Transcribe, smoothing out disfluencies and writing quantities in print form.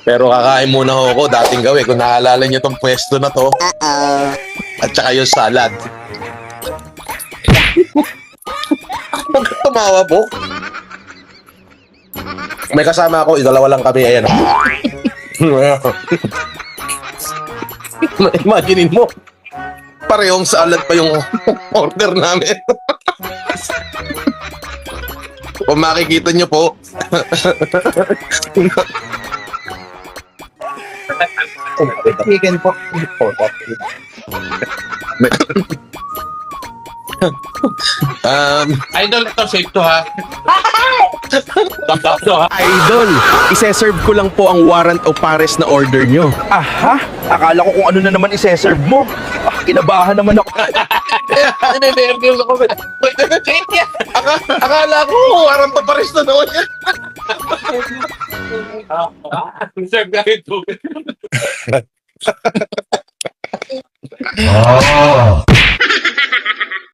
Pero kakain muna ako, dating gawin. Kung naalala niyo tong pwesto na to. At saka yung salad. Huwag ka tumawa po. May kasama ako, dalawa lang kami. Ayan. Imaginin mo, parehong salad pa yung order namin. Kung makikita nyo po. Chicken po. Idol, ito safe to ha. Tap to ha. Idol, iseserve ko lang po ang warrant o pares na order nyo. Aha, akala ko kung ano na naman iseserve mo. Kinabahan naman ako. Nervous ako. Akala ko, warang papares na naman yan. Serve ka ito.